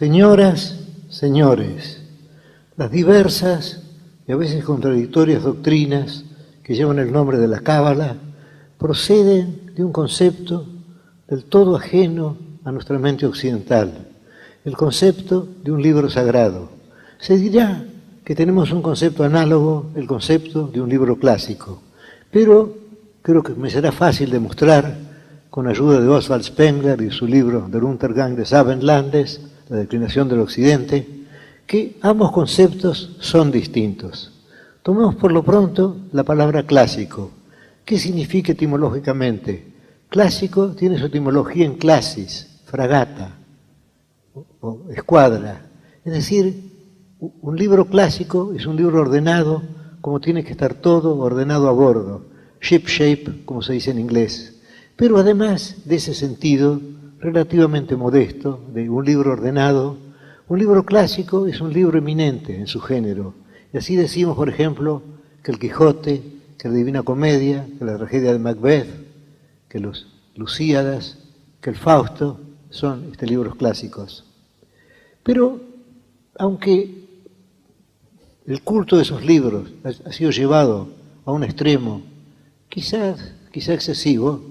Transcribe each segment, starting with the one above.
Señoras, señores, las diversas y a veces contradictorias doctrinas que llevan el nombre de la Cábala proceden de un concepto del todo ajeno a nuestra mente occidental, el concepto de un libro sagrado. Se dirá que tenemos un concepto análogo, el concepto de un libro clásico, pero creo que me será fácil demostrar, con ayuda de Oswald Spengler y su libro Der Untergang des Abendlandes, la declinación del Occidente, que ambos conceptos son distintos. Tomemos por lo pronto la palabra clásico. ¿Qué significa etimológicamente? Clásico tiene su etimología en clasis, fragata o escuadra. Es decir, un libro clásico es un libro ordenado, como tiene que estar todo ordenado a bordo, ship shape, como se dice en inglés. Pero además de ese sentido relativamente modesto, de un libro ordenado, un libro clásico es un libro eminente en su género. Y así decimos, por ejemplo, que el Quijote, que la Divina Comedia, que la tragedia de Macbeth, que los Lusíadas, que el Fausto son libros clásicos. Pero, aunque el culto de esos libros ha sido llevado a un extremo, quizá excesivo,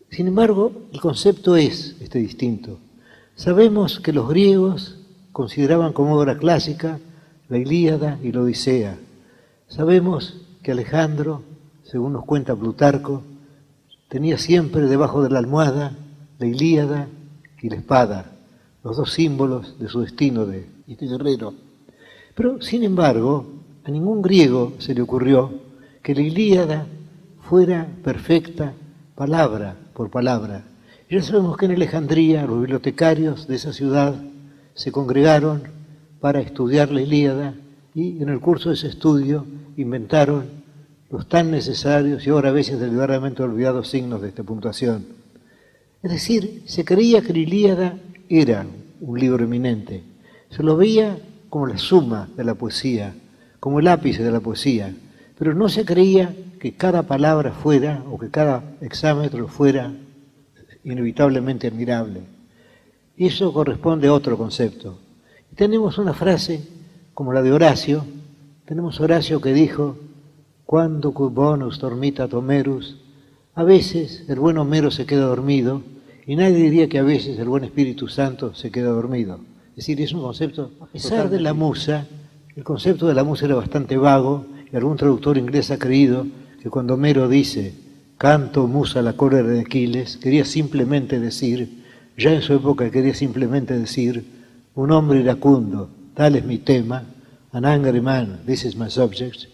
sin embargo, el concepto es distinto. Sabemos que los griegos consideraban como obra clásica la Ilíada y la Odisea. Sabemos que Alejandro, según nos cuenta Plutarco, tenía siempre debajo de la almohada la Ilíada y la espada, los dos símbolos de su destino de guerrero. Pero, sin embargo, a ningún griego se le ocurrió que la Ilíada fuera perfecta palabra por palabra. Ya sabemos que en Alejandría los bibliotecarios de esa ciudad se congregaron para estudiar la Ilíada y en el curso de ese estudio inventaron los tan necesarios y ahora a veces deliberadamente olvidados signos de esta puntuación. Es decir, se creía que la Ilíada era un libro eminente. Se lo veía como la suma de la poesía, como el ápice de la poesía, pero no se creía que cada palabra fuera, o que cada hexámetro fuera inevitablemente admirable. Y eso corresponde a otro concepto. Tenemos una frase como la de Horacio, tenemos Horacio que dijo, «Quando cui bonus dormita Homerus», a veces el buen Homero se queda dormido, y nadie diría que a veces el buen Espíritu Santo se queda dormido. Es decir, es un concepto, a pesar de la musa, el concepto de la musa era bastante vago, y algún traductor inglés ha creído que cuando Homero dice «canto musa la cólera de Aquiles», quería simplemente decir, ya en su época quería simplemente decir, un hombre iracundo, tal es mi tema, an angry man, this is my subject.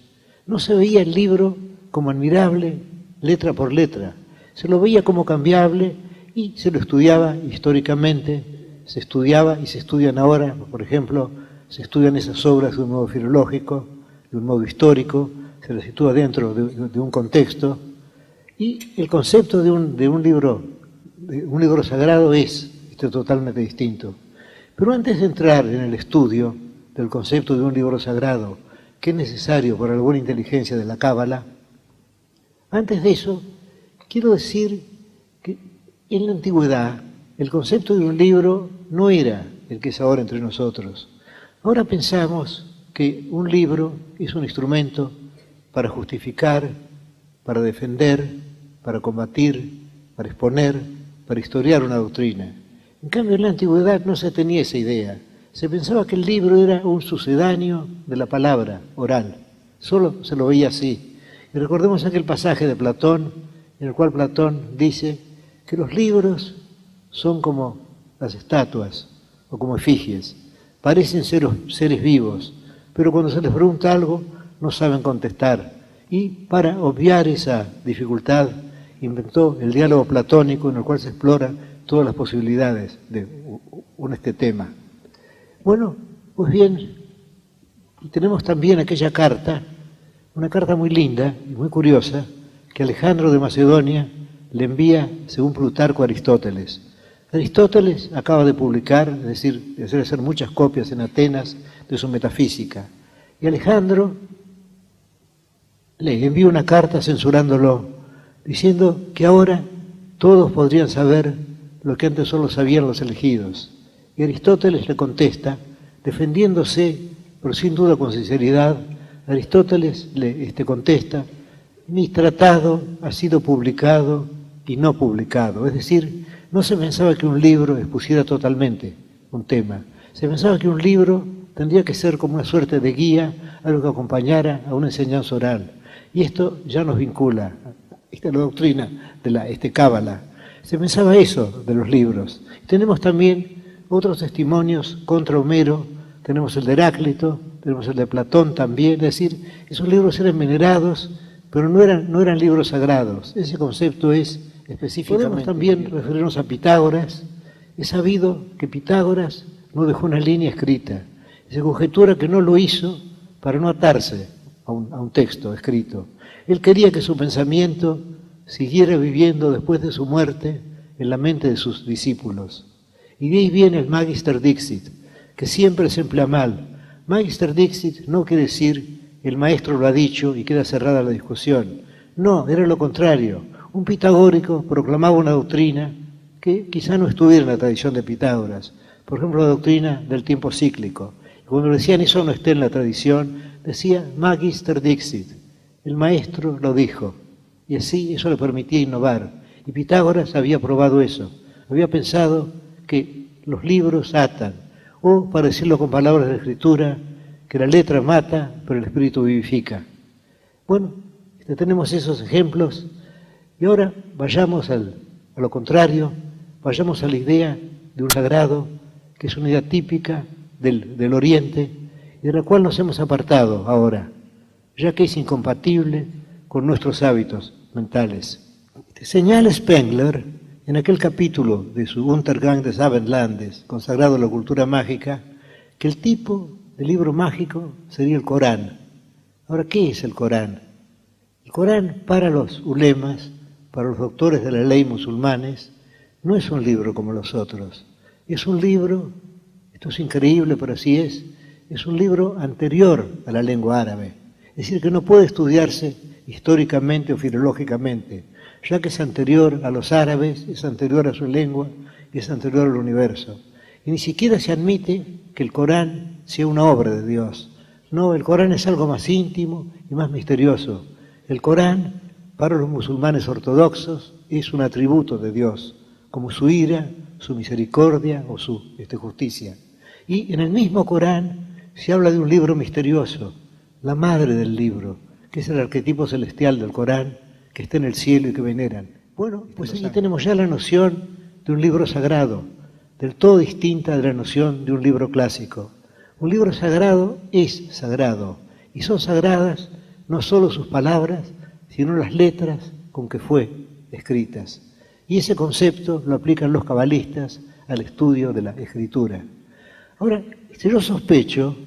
No se veía el libro como admirable, letra por letra, se lo veía como cambiable y se lo estudiaba históricamente, se estudiaba y se estudian ahora, por ejemplo, se estudian esas obras de un modo filológico, de un modo histórico, se las sitúa dentro de un contexto, y el concepto de un libro sagrado es totalmente distinto. Pero antes de entrar en el estudio del concepto de un libro sagrado, que es necesario para la buena inteligencia de la Cábala, antes de eso, quiero decir que en la antigüedad el concepto de un libro no era el que es ahora entre nosotros. Ahora pensamos que un libro es un instrumento para justificar, para defender, para combatir, para exponer, para historiar una doctrina. En cambio, en la antigüedad no se tenía esa idea. Se pensaba que el libro era un sucedáneo de la palabra oral. Solo se lo veía así. Y recordemos aquel pasaje de Platón, en el cual Platón dice que los libros son como las estatuas o como efigies. Parecen ser seres vivos, pero cuando se les pregunta algo no saben contestar. Y para obviar esa dificultad inventó el diálogo platónico en el cual se explora todas las posibilidades de este tema. Bueno, pues bien, tenemos también aquella carta, una carta muy linda y muy curiosa, que Alejandro de Macedonia le envía, según Plutarco, a Aristóteles. Aristóteles acaba de publicar, es decir, de hacer muchas copias en Atenas de su metafísica. Y Alejandro le envía una carta censurándolo, diciendo que ahora todos podrían saber lo que antes solo sabían los elegidos. Y Aristóteles le contesta, defendiéndose, pero sin duda con sinceridad, Aristóteles le contesta, mi tratado ha sido publicado y no publicado. Es decir, no se pensaba que un libro expusiera totalmente un tema. Se pensaba que un libro tendría que ser como una suerte de guía, algo que acompañara a una enseñanza oral. Y esto ya nos vincula, esta es la doctrina de la Cábala. Se pensaba eso de los libros. Tenemos también otros testimonios contra Homero, tenemos el de Heráclito, tenemos el de Platón también, es decir, esos libros eran venerados, pero no eran libros sagrados. Ese concepto es específicamente. Podemos también referirnos a Pitágoras. Es sabido que Pitágoras no dejó una línea escrita. Se conjetura que no lo hizo para no atarse a un texto escrito. Él quería que su pensamiento siguiera viviendo después de su muerte en la mente de sus discípulos. Y de ahí viene el Magister Dixit, que siempre se emplea mal. Magister Dixit no quiere decir el maestro lo ha dicho y queda cerrada la discusión. No, era lo contrario. Un pitagórico proclamaba una doctrina que quizá no estuviera en la tradición de Pitágoras. Por ejemplo, la doctrina del tiempo cíclico. Y cuando decían eso no está en la tradición, decía Magister Dixit, el maestro lo dijo. Y así eso le permitía innovar. Y Pitágoras había probado eso. Había pensado que los libros atan, o, para decirlo con palabras de la Escritura, que la letra mata, pero el espíritu vivifica. Bueno, tenemos esos ejemplos, y ahora vayamos a lo contrario, vayamos a la idea de un sagrado, que es una idea típica del Oriente, y de la cual nos hemos apartado ahora, ya que es incompatible con nuestros hábitos mentales. Señala Spengler, en aquel capítulo de su Untergang des Abendlandes, consagrado a la cultura mágica, que el tipo de libro mágico sería el Corán. Ahora, ¿qué es el Corán? El Corán, para los ulemas, para los doctores de la ley musulmanes, no es un libro como los otros. Es un libro, esto es increíble, pero así es un libro anterior a la lengua árabe. Es decir, que no puede estudiarse históricamente o filológicamente, ya que es anterior a los árabes, es anterior a su lengua y es anterior al universo. Y ni siquiera se admite que el Corán sea una obra de Dios. No, el Corán es algo más íntimo y más misterioso. El Corán, para los musulmanes ortodoxos, es un atributo de Dios, como su ira, su misericordia o su justicia. Y en el mismo Corán se habla de un libro misterioso, la madre del libro, que es el arquetipo celestial del Corán, que está en el cielo y que veneran. Bueno, pues aquí tenemos ya la noción de un libro sagrado, del todo distinta de la noción de un libro clásico. Un libro sagrado es sagrado, y son sagradas no solo sus palabras, sino las letras con que fue escritas. Y ese concepto lo aplican los cabalistas al estudio de la escritura. Ahora, yo sospecho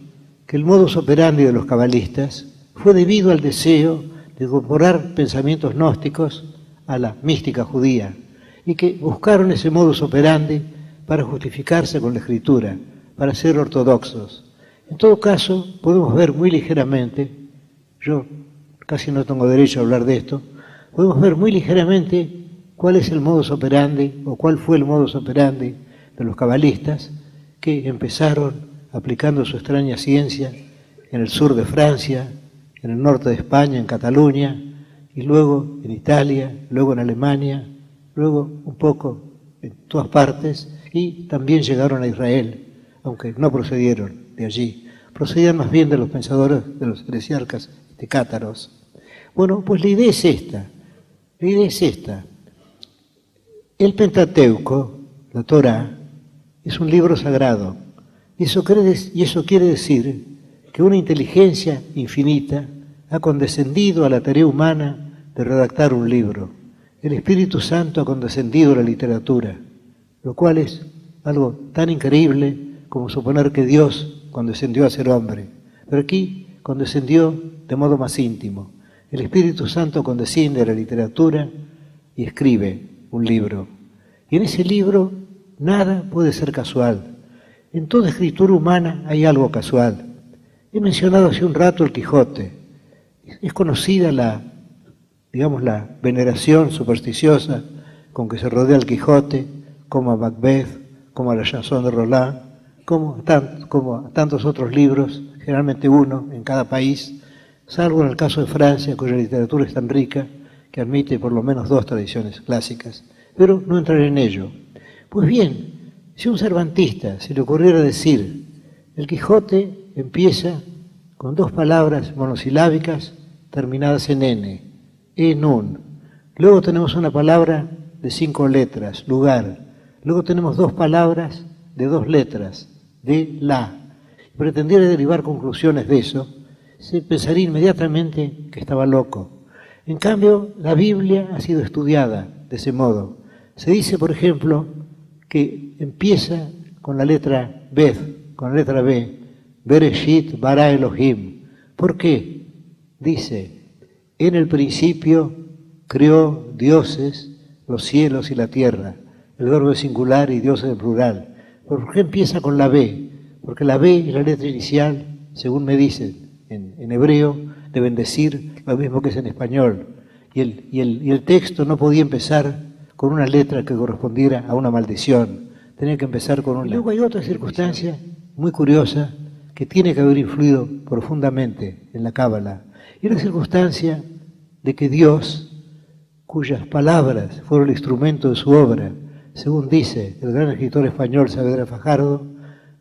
que el modus operandi de los cabalistas fue debido al deseo de incorporar pensamientos gnósticos a la mística judía y que buscaron ese modus operandi para justificarse con la escritura, para ser ortodoxos. En todo caso, podemos ver muy ligeramente, yo casi no tengo derecho a hablar de esto, podemos ver muy ligeramente cuál es el modus operandi o cuál fue el modus operandi de los cabalistas que empezaron aplicando su extraña ciencia en el sur de Francia, en el norte de España, en Cataluña, y luego en Italia, luego en Alemania, luego un poco en todas partes, y también llegaron a Israel, aunque no procedieron de allí, procedían más bien de los pensadores, de los heresiarcas de cátaros. Bueno, pues la idea es esta, el Pentateuco, la Torá, es un libro sagrado, y eso quiere decir que una inteligencia infinita ha condescendido a la tarea humana de redactar un libro. El Espíritu Santo ha condescendido a la literatura, lo cual es algo tan increíble como suponer que Dios condescendió a ser hombre. Pero aquí condescendió de modo más íntimo. El Espíritu Santo condesciende a la literatura y escribe un libro. Y en ese libro nada puede ser casual. En toda escritura humana hay algo casual. He mencionado hace un rato el Quijote. Es conocida la veneración supersticiosa con que se rodea el Quijote, como a Macbeth, como a la Chanson de Roland, como a tantos otros libros, generalmente uno en cada país, salvo en el caso de Francia, cuya literatura es tan rica que admite por lo menos 2 tradiciones clásicas, pero no entraré en ello. Pues bien, si a un cervantista se le ocurriera decir, el Quijote empieza con 2 palabras monosilábicas terminadas en N, en. Luego tenemos una palabra de 5 letras, lugar. Luego tenemos 2 palabras de 2 letras, de la. Y pretendiera derivar conclusiones de eso, se pensaría inmediatamente que estaba loco. En cambio, la Biblia ha sido estudiada de ese modo. Se dice, por ejemplo, que empieza con la letra Bet, con la letra B, Bereshit bara Elohim. ¿Por qué? Dice, en el principio creó dioses, los cielos y la tierra. El verbo es singular y Dios es en plural. ¿Por qué empieza con la B? Porque la B es la letra inicial, según me dicen en hebreo, deben decir lo mismo que es en español. Y el texto no podía empezar con una letra que correspondiera a una maldición. Tenía que empezar con una. Y luego hay otra circunstancia muy curiosa que tiene que haber influido profundamente en la Cábala. Y la circunstancia de que Dios, cuyas palabras fueron el instrumento de su obra, según dice el gran escritor español Saavedra Fajardo,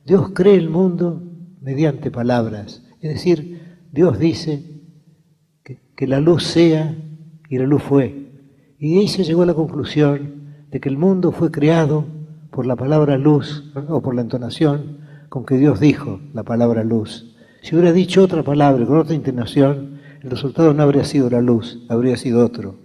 Dios cree el mundo mediante palabras. Es decir, Dios dice que la luz sea y la luz fue. Y de ahí se llegó a la conclusión de que el mundo fue creado por la palabra luz o por la entonación con que Dios dijo la palabra luz. Si hubiera dicho otra palabra con otra intonación, el resultado no habría sido la luz, habría sido otro.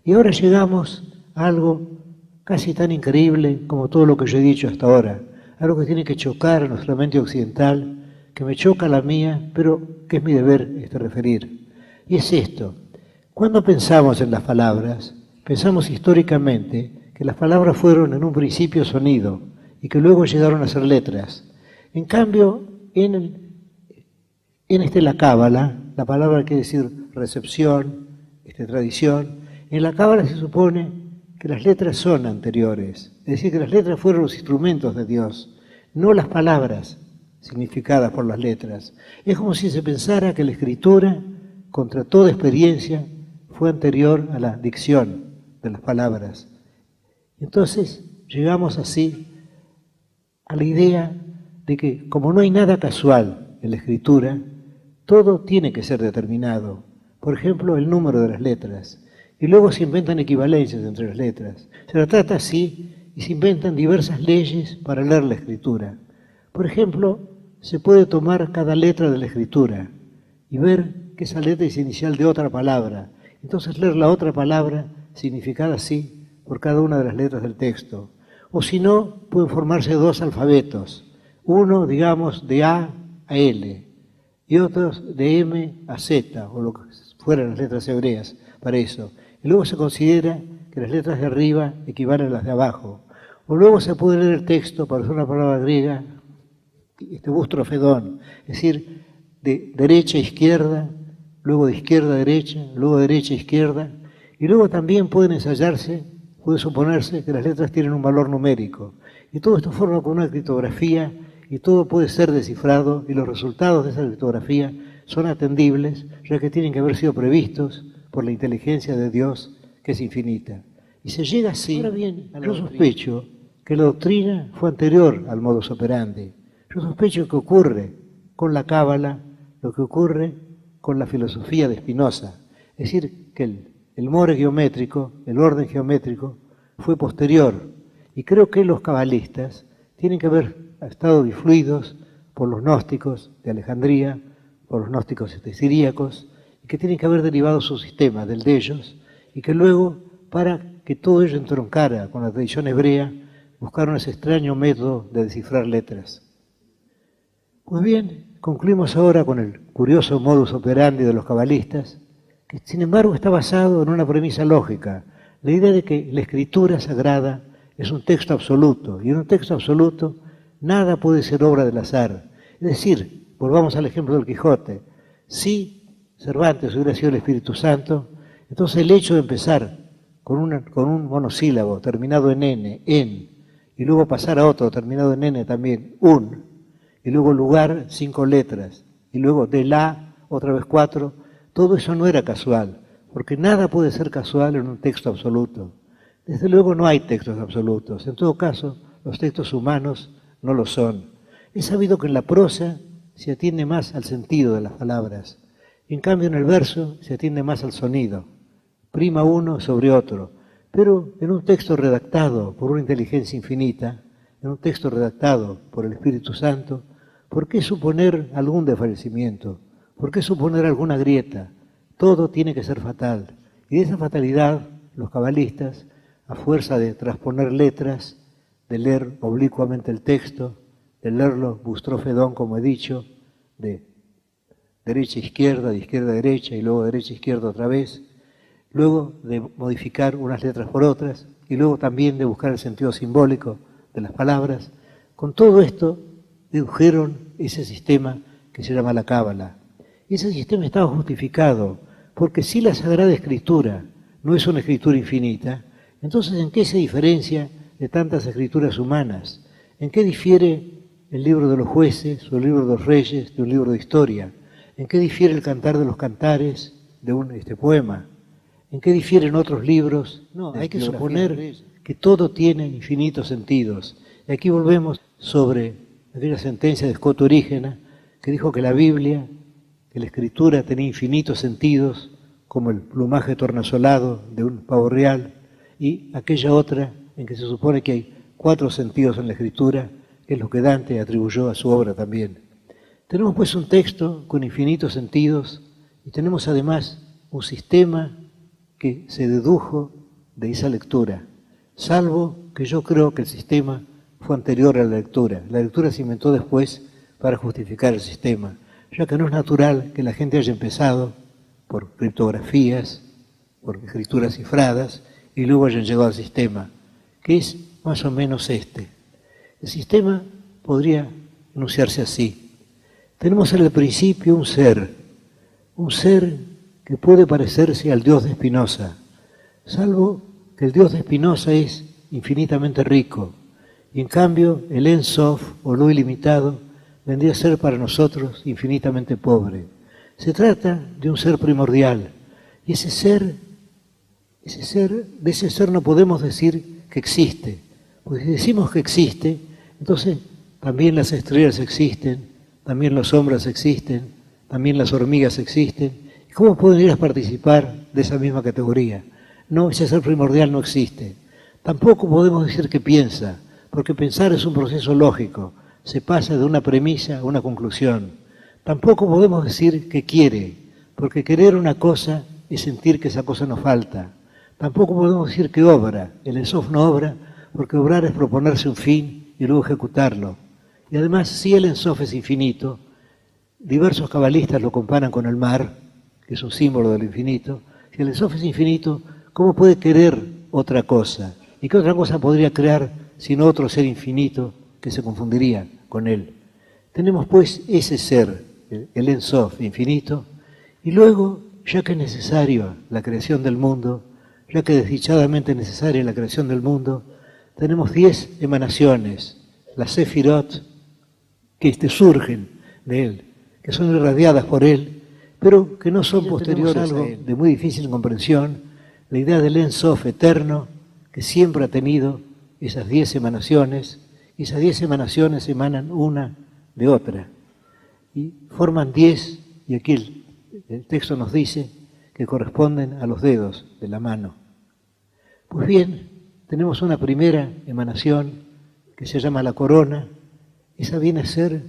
Y ahora llegamos a algo casi tan increíble como todo lo que yo he dicho hasta ahora, algo que tiene que chocar a nuestra mente occidental, que me choca la mía, pero que es mi deber referir. Y es esto: cuando pensamos en las palabras, pensamos históricamente que las palabras fueron en un principio sonido y que luego llegaron a ser letras. En cambio, en la Cábala, la palabra quiere decir recepción, tradición. En la Cábala se supone que las letras son anteriores, es decir, que las letras fueron los instrumentos de Dios, no las palabras significadas por las letras. Es como si se pensara que la escritura, contra toda experiencia, fue anterior a la dicción de las palabras. Entonces llegamos así a la idea de que, como no hay nada casual en la escritura, todo tiene que ser determinado. Por ejemplo, el número de las letras. Y luego se inventan equivalencias entre las letras. Se la trata así y se inventan diversas leyes para leer la escritura. Por ejemplo, se puede tomar cada letra de la escritura y ver que esa letra es inicial de otra palabra. Entonces leer la otra palabra significada así por cada una de las letras del texto. O si no, pueden formarse 2 alfabetos. Uno, digamos, de A a L y otros de M a Z, o lo que fueran las letras hebreas para eso. Y luego se considera que las letras de arriba equivalen a las de abajo. O luego se puede leer el texto para usar una palabra griega, bustrofedón, es decir, de derecha a izquierda, luego de izquierda a derecha, luego de derecha a izquierda, y luego también pueden ensayarse, puede suponerse que las letras tienen un valor numérico. Y todo esto forma con una criptografía y todo puede ser descifrado y los resultados de esa criptografía son atendibles, ya que tienen que haber sido previstos por la inteligencia de Dios, que es infinita. Y se llega así. Ahora bien, yo sospecho que la doctrina fue anterior al modus operandi. Yo sospecho que ocurre con la Cábala lo que ocurre con la filosofía de Spinoza. Es decir, que el more geométrico, el orden geométrico, fue posterior. Y creo que los cabalistas tienen que haber estado influidos por los gnósticos de Alejandría, por los gnósticos siríacos, y que tienen que haber derivado su sistema del de ellos, y que luego, para que todo ello entroncara con la tradición hebrea, buscaron ese extraño método de descifrar letras. Pues bien, concluimos ahora con el curioso modus operandi de los cabalistas, que sin embargo está basado en una premisa lógica, la idea de que la escritura sagrada es un texto absoluto, y en un texto absoluto nada puede ser obra del azar. Es decir, volvamos al ejemplo del Quijote, si Cervantes hubiera sido el Espíritu Santo, entonces el hecho de empezar con un monosílabo terminado en N, en, y luego pasar a otro terminado en N también, un, y luego lugar, 5 letras, y luego de la, otra vez 4, todo eso no era casual, porque nada puede ser casual en un texto absoluto. Desde luego no hay textos absolutos, en todo caso, los textos humanos no lo son. Es sabido que en la prosa se atiende más al sentido de las palabras, y en cambio en el verso se atiende más al sonido, prima uno sobre otro. Pero en un texto redactado por una inteligencia infinita, en un texto redactado por el Espíritu Santo, ¿por qué suponer algún desfallecimiento? ¿Por qué suponer alguna grieta? Todo tiene que ser fatal. Y de esa fatalidad, los cabalistas, a fuerza de transponer letras, de leer oblicuamente el texto, de leerlo bustrofedón, como he dicho, de derecha a izquierda, de izquierda a derecha y luego derecha a izquierda otra vez, luego de modificar unas letras por otras y luego también de buscar el sentido simbólico de las palabras. Con todo esto dedujeron ese sistema que se llama la Cábala. Y ese sistema estaba justificado, porque si la Sagrada Escritura no es una escritura infinita, entonces ¿en qué se diferencia de tantas escrituras humanas? ¿En qué difiere el libro de los jueces o el libro de los reyes de un libro de historia? ¿En qué difiere el cantar de los cantares de un poema? ¿En qué difieren otros libros? No, hay que suponer que todo tiene infinitos sentidos. Y aquí volvemos sobre aquella sentencia de Scott Orígena que dijo que la Biblia, que la Escritura tenía infinitos sentidos, como el plumaje tornasolado de un pavo real, y aquella otra en que se supone que hay 4 sentidos en la Escritura, que es lo que Dante atribuyó a su obra también. Tenemos pues un texto con infinitos sentidos y tenemos además un sistema que se dedujo de esa lectura, salvo que yo creo que el sistema fue anterior a la lectura. La lectura se inventó después para justificar el sistema, ya que no es natural que la gente haya empezado por criptografías, por escrituras cifradas, y luego hayan llegado al sistema, que es más o menos este. El sistema podría enunciarse así. Tenemos en el principio un ser que puede parecerse al Dios de Spinoza, salvo que el Dios de Spinoza es infinitamente rico, y en cambio el Ein Sof, o lo ilimitado, vendría a ser para nosotros infinitamente pobre. Se trata de un ser primordial, y de ese ser no podemos decir que existe, porque si decimos que existe, entonces también las estrellas existen, también los hombres existen, también las hormigas existen. ¿Cómo pueden ir a participar de esa misma categoría? No, ese ser primordial no existe. Tampoco podemos decir que piensa, porque pensar es un proceso lógico, se pasa de una premisa a una conclusión. Tampoco podemos decir que quiere, porque querer una cosa es sentir que esa cosa nos falta. Tampoco podemos decir que obra, el Ein Sof no obra, porque obrar es proponerse un fin y luego ejecutarlo. Y además, si el Ein Sof es infinito, diversos cabalistas lo comparan con el mar, que es un símbolo del infinito. Si el Ein Sof es infinito, ¿cómo puede querer otra cosa? ¿Y qué otra cosa podría crear sino otro ser infinito que se confundiría con él? Tenemos pues ese ser, el Ein Sof infinito, y luego, ya que es necesario la creación del mundo, ya que desdichadamente necesaria la creación del mundo, tenemos 10 emanaciones, las Sefirot, que surgen de él, que son irradiadas por él, pero que no son posteriores a algo de muy difícil comprensión, la idea del Ein Sof eterno, que siempre ha tenido esas 10 emanaciones, y esas 10 emanaciones emanan una de otra, y forman 10, y aquí el texto nos dice que corresponden a los dedos de la mano. Pues bien, tenemos una primera emanación que se llama la corona. Esa viene a ser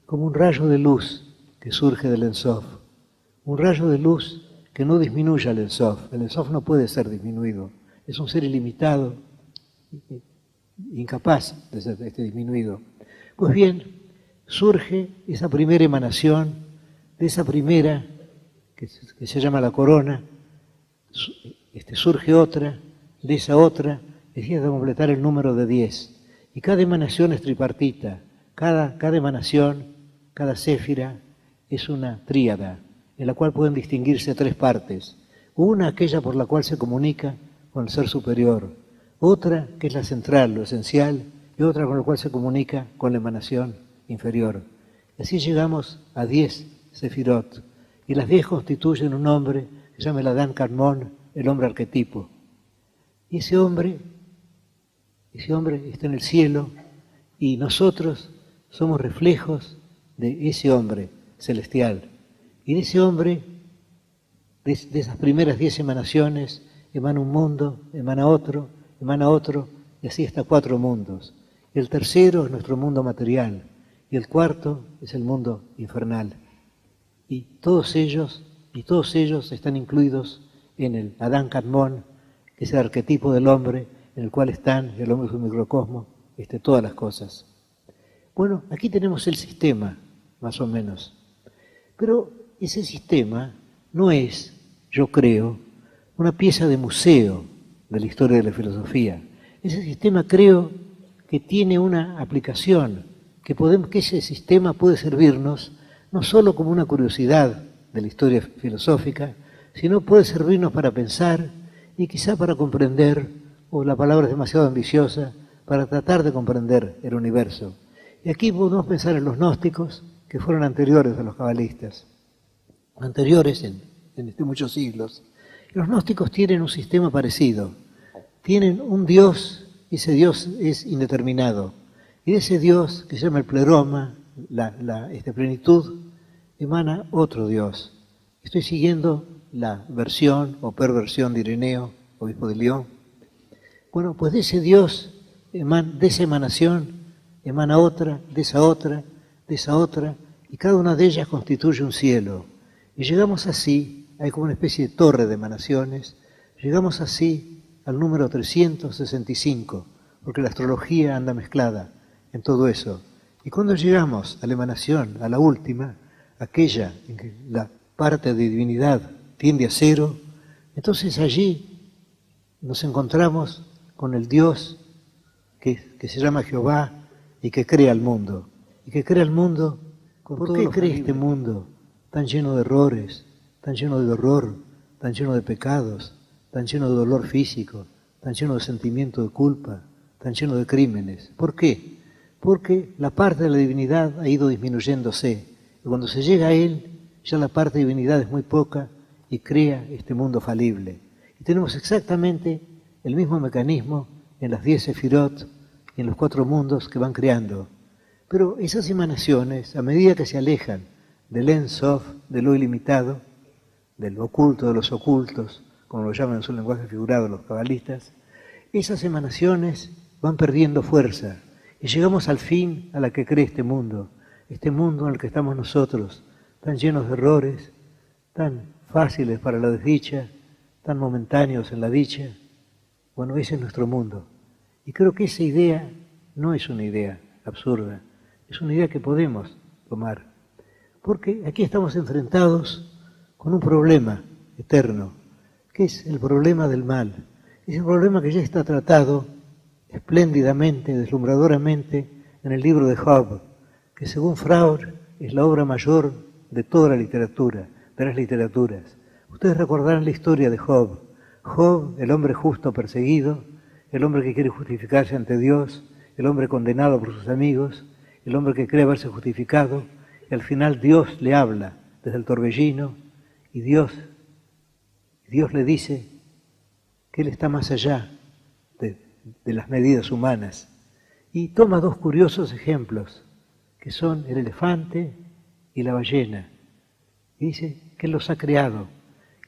como un rayo de luz que surge del Ein Sof, un rayo de luz que no disminuye al Ein Sof. El Ein Sof no puede ser disminuido, es un ser ilimitado, incapaz de ser disminuido. Pues bien, surge esa primera emanación, de esa primera que se llama la corona, surge otra, de esa otra, decía de completar el número de 10. Y cada emanación es tripartita, cada emanación, cada séfira es una tríada, en la cual pueden distinguirse 3 partes. Una, aquella por la cual se comunica con el ser superior. Otra, que es la central, lo esencial, y otra con la cual se comunica con la emanación inferior. Y así llegamos a 10 sefirot, y las 10 constituyen un hombre que se llama el Adán Kadmon, el hombre arquetipo. Y ese hombre está en el cielo, y nosotros somos reflejos de ese hombre celestial. Y de ese hombre, de esas primeras 10 emanaciones, emana un mundo, emana otro, y así hasta 4 mundos. El tercero es nuestro mundo material, y el cuarto es el mundo infernal. Y todos ellos están incluidos en el Adán Kadmon, que es el arquetipo del hombre, en el cual están, el hombre es un microcosmo, todas las cosas. Bueno, aquí tenemos el sistema, más o menos. Pero ese sistema no es, yo creo, una pieza de museo de la historia de la filosofía. Ese sistema creo que tiene una aplicación, que ese sistema puede servirnos no solo como una curiosidad de la historia filosófica, sino puede servirnos para pensar y quizá para comprender, o la palabra es demasiado ambiciosa, para tratar de comprender el universo. Y aquí podemos pensar en los gnósticos, que fueron anteriores a los cabalistas, anteriores en muchos siglos. Los gnósticos tienen un sistema parecido. Tienen un Dios, y ese Dios es indeterminado. Y de ese Dios, que se llama el pleroma, la plenitud, emana otro Dios. Estoy siguiendo la versión o perversión de Ireneo, obispo de León. Bueno, pues de ese Dios, de esa emanación, emana otra, de esa otra, de esa otra, y cada una de ellas constituye un cielo. Y llegamos así, hay como una especie de torre de emanaciones, llegamos así al número 365, porque la astrología anda mezclada en todo eso. Y cuando llegamos a la emanación, a la última, aquella en que la parte de divinidad tiende a 0, entonces allí nos encontramos con el Dios que se llama Jehová y que crea el mundo. Y que crea el mundo, ¿por qué crea este mundo tan lleno de errores, tan lleno de horror, tan lleno de pecados, tan lleno de dolor físico, tan lleno de sentimiento de culpa, tan lleno de crímenes? ¿Por qué? Porque la parte de la divinidad ha ido disminuyéndose. Y cuando se llega a Él, ya la parte de divinidad es muy poca y crea este mundo falible. Y tenemos exactamente el mismo mecanismo en las 10 sefirot y en los 4 mundos que van creando. Pero esas emanaciones, a medida que se alejan del Ein Sof, de lo ilimitado, del oculto de los ocultos, como lo llaman en su lenguaje figurado los cabalistas, esas emanaciones van perdiendo fuerza y llegamos al fin a la que cree este mundo en el que estamos nosotros, tan llenos de errores, tan fáciles para la desdicha, tan momentáneos en la dicha. Bueno, ese es nuestro mundo. Y creo que esa idea no es una idea absurda, es una idea que podemos tomar. Porque aquí estamos enfrentados con un problema eterno, que es el problema del mal. Es el problema que ya está tratado espléndidamente, deslumbradoramente, en el libro de Job, que según Freud es la obra mayor de toda la literatura, de las literaturas. Ustedes recordarán la historia de Job. Job, el hombre justo perseguido, el hombre que quiere justificarse ante Dios, el hombre condenado por sus amigos, el hombre que cree haberse justificado, y al final Dios le habla desde el torbellino, y Dios le dice que Él está más allá de las medidas humanas. Y toma 2 curiosos ejemplos, que son el elefante y la ballena. Y dice que Él los ha creado.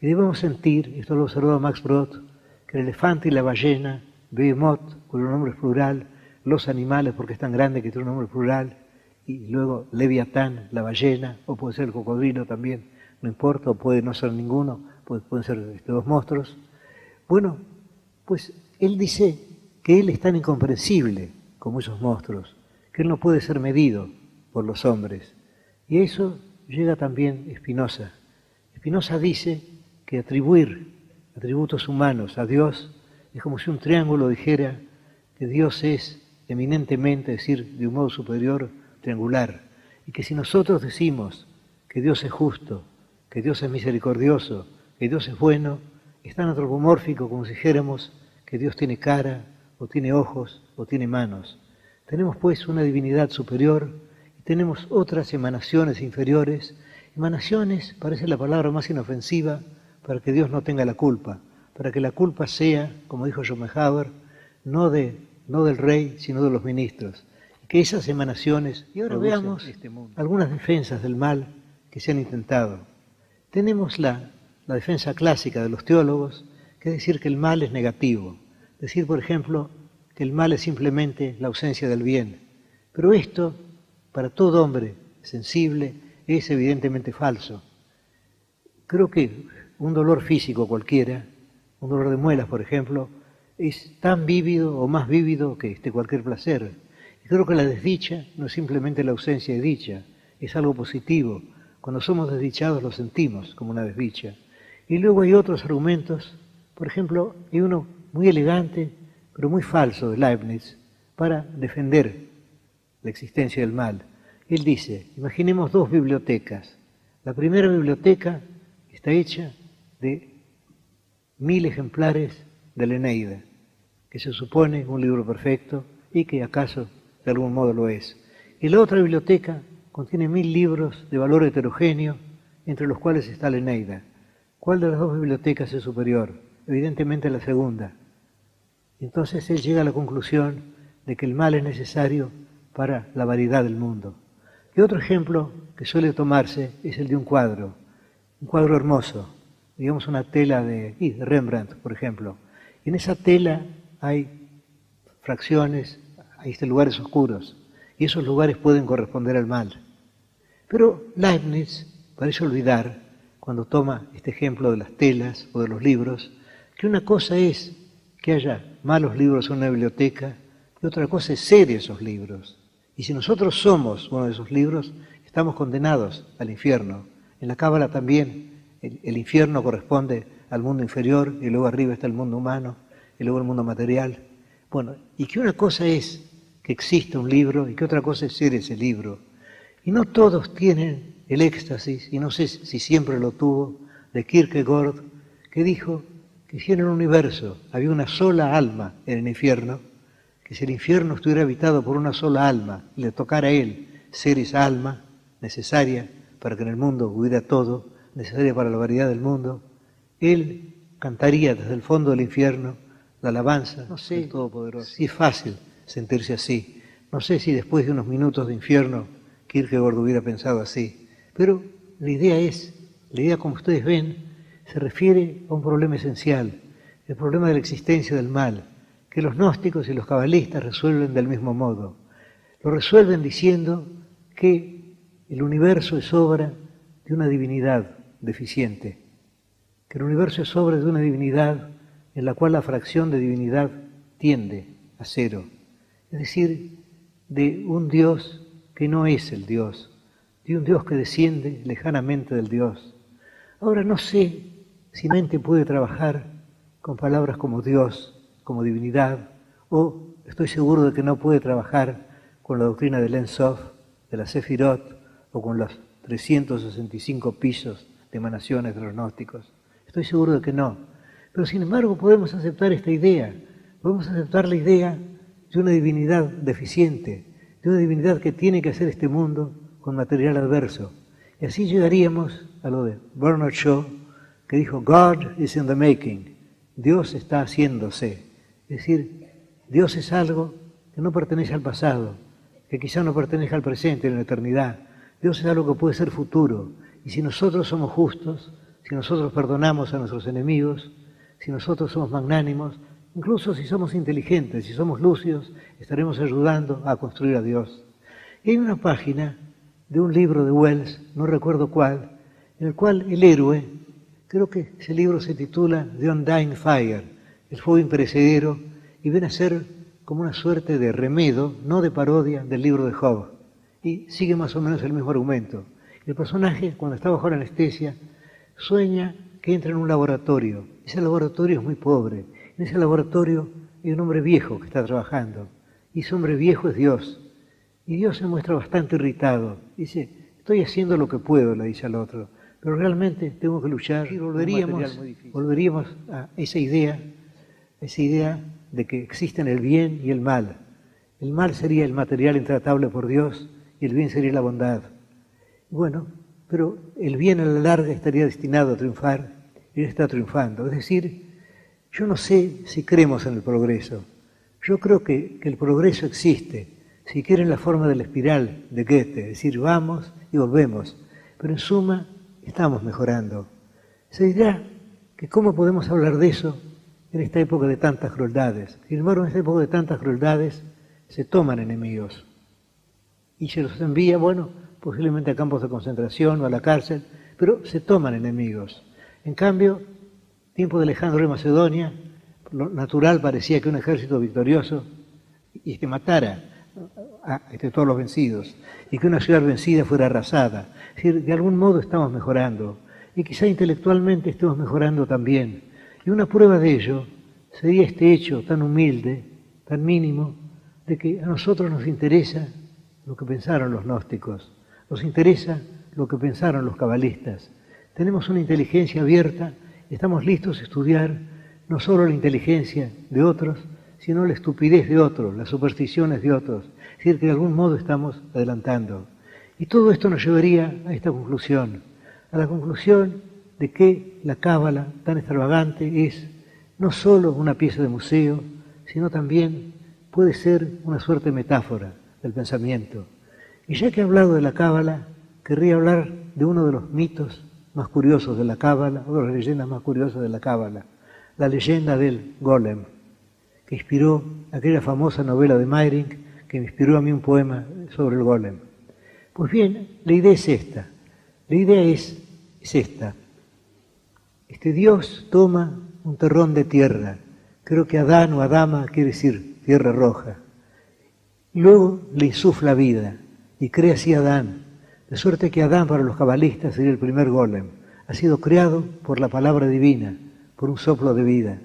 Y debemos sentir, esto lo observó Max Brod, que el elefante y la ballena, Behemoth, cuyo nombre es plural, los animales porque es tan grande que tiene un nombre plural, y luego Leviatán, la ballena, o puede ser el cocodrilo también, no importa, o puede no ser ninguno, pueden ser 2 monstruos. Bueno, pues Él dice que Él es tan incomprensible como esos monstruos, que Él no puede ser medido por los hombres. Y a eso llega también Spinoza. Spinoza dice que atribuir atributos humanos a Dios es como si un triángulo dijera que Dios es eminentemente, es decir, de un modo superior, triangular. Y que si nosotros decimos que Dios es justo, que Dios es misericordioso, que Dios es bueno, es tan antropomórfico como si dijéramos que Dios tiene cara, o tiene ojos, o tiene manos. Tenemos pues una divinidad superior y tenemos otras emanaciones inferiores. Emanaciones parece la palabra más inofensiva para que Dios no tenga la culpa, para que la culpa sea, como dijo Schopenhauer, no del rey, sino de los ministros. Y que esas emanaciones, y ahora veamos algunas defensas del mal que se han intentado. Tenemos la defensa clásica de los teólogos, que es decir que el mal es negativo. Decir, por ejemplo, que el mal es simplemente la ausencia del bien. Pero esto, para todo hombre sensible, es evidentemente falso. Creo que un dolor físico cualquiera, un dolor de muelas, por ejemplo, es tan vívido o más vívido que cualquier placer. Y creo que la desdicha no es simplemente la ausencia de dicha, es algo positivo. Cuando somos desdichados lo sentimos como una desdicha. Y luego hay otros argumentos, por ejemplo, hay uno muy elegante, pero muy falso de Leibniz, para defender la existencia del mal. Él dice, imaginemos dos bibliotecas. La primera biblioteca está hecha de 1000 ejemplares de la Eneida, que se supone un libro perfecto y que acaso de algún modo lo es. Y la otra biblioteca contiene 1000 libros de valor heterogéneo, entre los cuales está la Eneida. ¿Cuál de las dos bibliotecas es superior? Evidentemente la segunda. Entonces él llega a la conclusión de que el mal es necesario para la variedad del mundo. Y otro ejemplo que suele tomarse es el de un cuadro hermoso, digamos una tela de Rembrandt, por ejemplo. Y en esa tela hay fracciones, hay lugares oscuros, y esos lugares pueden corresponder al mal. Pero Leibniz parece olvidar, cuando toma este ejemplo de las telas o de los libros, que una cosa es que haya malos libros en una biblioteca y otra cosa es ser esos libros. Y si nosotros somos uno de esos libros, estamos condenados al infierno. En la Cábala también el infierno corresponde al mundo inferior y luego arriba está el mundo humano y luego el mundo material. Bueno, y que una cosa es que exista un libro y que otra cosa es ser ese libro. Y no todos tienen el éxtasis, y no sé si siempre lo tuvo, de Kierkegaard, que dijo que si en el universo había una sola alma en el infierno, que si el infierno estuviera habitado por una sola alma y le tocara a él ser esa alma necesaria para que en el mundo hubiera todo, necesaria para la variedad del mundo, él cantaría desde el fondo del infierno la alabanza del Todopoderoso. Si es fácil sentirse así. No sé si después de unos minutos de infierno Kierkegaard hubiera pensado así. Pero la idea como ustedes ven, se refiere a un problema esencial, el problema de la existencia del mal, que los gnósticos y los cabalistas resuelven del mismo modo. Lo resuelven diciendo que el universo es obra de una divinidad deficiente, que el universo es obra de una divinidad en la cual la fracción de divinidad tiende a cero, es decir, de un Dios que no es el Dios, de un Dios que desciende lejanamente del Dios. Ahora no sé si la mente puede trabajar con palabras como Dios, como divinidad, o estoy seguro de que no puede trabajar con la doctrina del Ein Sof, de la Sefirot, o con los 365 pisos de emanaciones de los gnósticos. Estoy seguro de que no. Pero sin embargo podemos aceptar esta idea, podemos aceptar la idea de una divinidad deficiente, de una divinidad que tiene que hacer este mundo con material adverso. Y así llegaríamos a lo de Bernard Shaw, que dijo, God is in the making, Dios está haciéndose. Es decir, Dios es algo que no pertenece al pasado, que quizá no pertenece al presente, en la eternidad. Dios es algo que puede ser futuro. Y si nosotros somos justos, si nosotros perdonamos a nuestros enemigos, si nosotros somos magnánimos, incluso si somos inteligentes, si somos lúcidos, estaremos ayudando a construir a Dios. Y hay una página de un libro de Wells, no recuerdo cuál, en el cual el héroe, creo que ese libro se titula The Undying Fire, el fuego imperecedero, y viene a ser como una suerte de remedo, no de parodia, del libro de Job. Y sigue más o menos el mismo argumento. El personaje, cuando está bajo la anestesia, sueña que entra en un laboratorio. Ese laboratorio es muy pobre. En ese laboratorio hay un hombre viejo que está trabajando. Y ese hombre viejo es Dios. Y Dios se muestra bastante irritado. Dice, estoy haciendo lo que puedo, le dice al otro, pero realmente tengo que luchar. Y volveríamos a esa idea de que existen el bien y el mal. El mal sería el material intratable por Dios y el bien sería la bondad. Bueno, pero el bien a la larga estaría destinado a triunfar y él está triunfando. Es decir, yo no sé si creemos en el progreso. Yo creo que el progreso existe, si quiere en la forma de la espiral de Goethe, es decir, vamos y volvemos. Pero en suma, estamos mejorando. Se dirá que cómo podemos hablar de eso en esta época de tantas crueldades. Sin embargo, en esta época de tantas crueldades se toman enemigos y se los envía, bueno, posiblemente a campos de concentración o a la cárcel, pero se toman enemigos. En cambio, tiempo de Alejandro de Macedonia, lo natural parecía que un ejército victorioso y que matara a todos los vencidos y que una ciudad vencida fuera arrasada. Es decir, de algún modo estamos mejorando y quizá intelectualmente estemos mejorando también. Y una prueba de ello sería este hecho tan humilde, tan mínimo, de que a nosotros nos interesa lo que pensaron los gnósticos, nos interesa lo que pensaron los cabalistas. Tenemos una inteligencia abierta y estamos listos a estudiar no solo la inteligencia de otros, sino la estupidez de otros, las supersticiones de otros. Es decir, que de algún modo estamos adelantando. Y todo esto nos llevaría a esta conclusión, a la conclusión de que la cábala tan extravagante es no solo una pieza de museo, sino también puede ser una suerte de metáfora del pensamiento. Y ya que he hablado de la cábala, querría hablar de uno de los mitos más curiosos de la cábala, o de las leyendas más curiosas de la cábala, la leyenda del golem, que inspiró aquella famosa novela de Meiring, que me inspiró a mí un poema sobre el golem. Pues bien, la idea es esta. La idea es esta. Dios toma un terrón de tierra, creo que Adán o Adama quiere decir tierra roja, y luego le insufla vida y crea así a Adán, de suerte que Adán para los cabalistas sería el primer golem. Ha sido creado por la palabra divina, por un soplo de vida.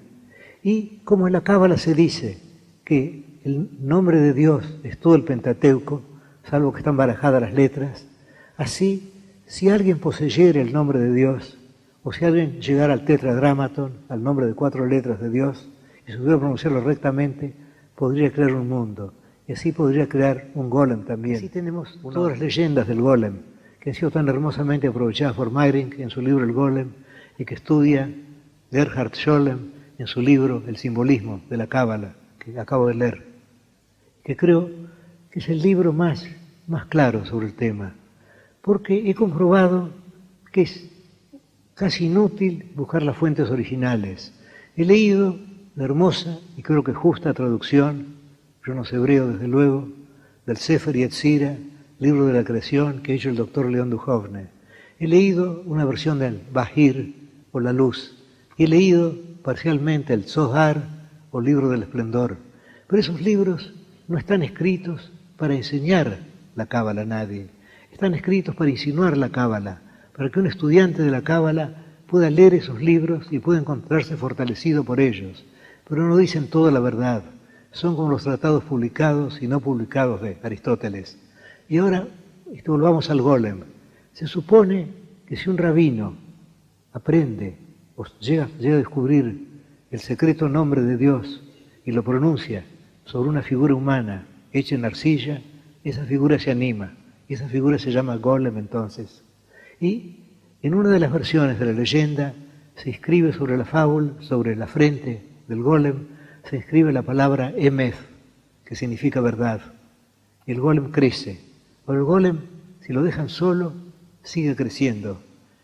Y como en la cábala se dice que el nombre de Dios es todo el Pentateuco, salvo que están barajadas las letras, así, si alguien poseyera el nombre de Dios, o si alguien llegara al Tetradramaton, al nombre de 4 letras de Dios, y supiera pronunciarlo rectamente, podría crear un mundo. Y así podría crear un golem también. Así tenemos todas las leyendas del golem, que han sido tan hermosamente aprovechadas por Meiring en su libro El Golem, y que estudia Gerhard Scholem en su libro El simbolismo de la cábala, que acabo de leer, que creo que es el libro más claro sobre el tema, porque he comprobado que es casi inútil buscar las fuentes originales. He leído la hermosa y creo que justa traducción, yo no sé hebreo desde luego, del Sefer Yetzira, libro de la creación que ha hecho el doctor León Duhovne. He leído una versión del Bahir o la luz, y he leído parcialmente el Zohar o libro del esplendor, pero esos libros no están escritos para enseñar la cábala a nadie, están escritos para insinuar la cábala, para que un estudiante de la cábala pueda leer esos libros y pueda encontrarse fortalecido por ellos, pero no dicen toda la verdad, son como los tratados publicados y no publicados de Aristóteles. Y ahora volvamos al golem. Se supone que si un rabino aprende o llega a descubrir el secreto nombre de Dios y lo pronuncia sobre una figura humana hecha en arcilla, esa figura se anima, y esa figura se llama golem entonces. Y en una de las versiones de la leyenda se inscribe sobre la fábula, sobre la frente del golem, se inscribe la palabra Emeth, que significa verdad. Y el golem crece. Pero el golem, si lo dejan solo, sigue creciendo.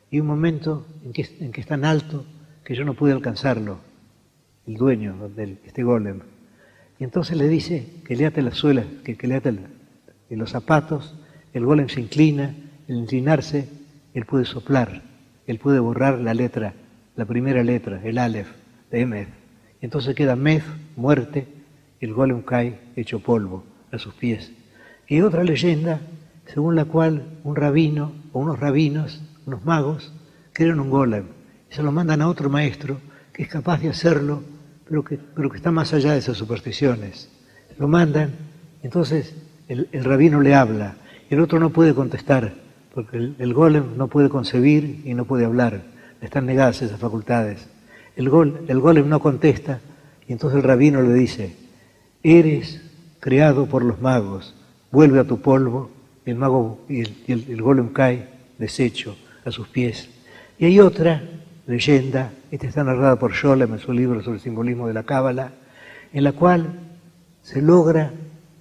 Y un momento en que es tan alto que yo no pude alcanzarlo, el dueño de este golem. Y entonces le dice que le ate las suelas, que le ate en los zapatos. El golem se inclina, al inclinarse, él puede soplar, él puede borrar la letra, la primera letra, el Aleph, de Emeth. Y entonces queda Meth, muerte, y el golem cae hecho polvo a sus pies. Y otra leyenda, según la cual un rabino o unos rabinos, unos magos, crean un golem y se lo mandan a otro maestro que es capaz de hacerlo, pero que está más allá de esas supersticiones. Lo mandan, entonces el rabino le habla, y el otro no puede contestar, porque el golem no puede concebir y no puede hablar, le están negadas esas facultades. El golem no contesta, y entonces el rabino le dice: eres creado por los magos, vuelve a tu polvo, el mago y el golem cae deshecho a sus pies. Y hay otra leyenda, esta está narrada por Scholem en su libro sobre el simbolismo de la Cábala, en la cual se logra,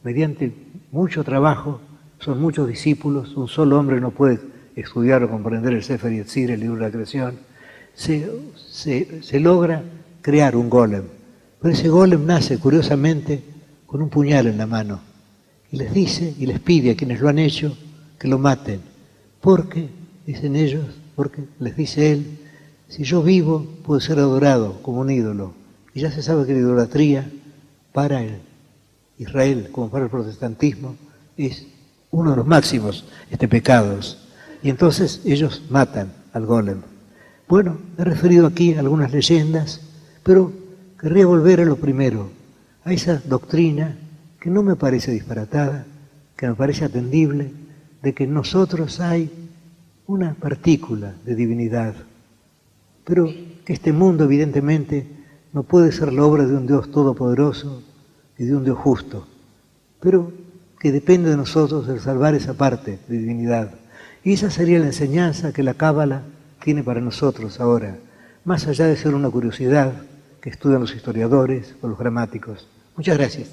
mediante mucho trabajo, son muchos discípulos, un solo hombre no puede estudiar o comprender el Sefer Yetzir, el libro de la creación, se logra crear un golem. Pero ese golem nace, curiosamente, con un puñal en la mano. Y les dice y les pide a quienes lo han hecho que lo maten. Porque, dicen ellos, porque les dice él, si yo vivo puedo ser adorado como un ídolo. Y ya se sabe que la idolatría para el Israel, como para el protestantismo, es uno de los máximos pecados. Y entonces ellos matan al golem. Bueno, he referido aquí algunas leyendas, pero querría volver a lo primero, a esa doctrina que no me parece disparatada, que me parece atendible, de que en nosotros hay una partícula de divinidad, pero que este mundo evidentemente no puede ser la obra de un Dios todopoderoso y de un Dios justo, pero que depende de nosotros el salvar esa parte de divinidad. Y esa sería la enseñanza que la Cábala tiene para nosotros ahora, más allá de ser una curiosidad que estudian los historiadores o los gramáticos. Muchas gracias.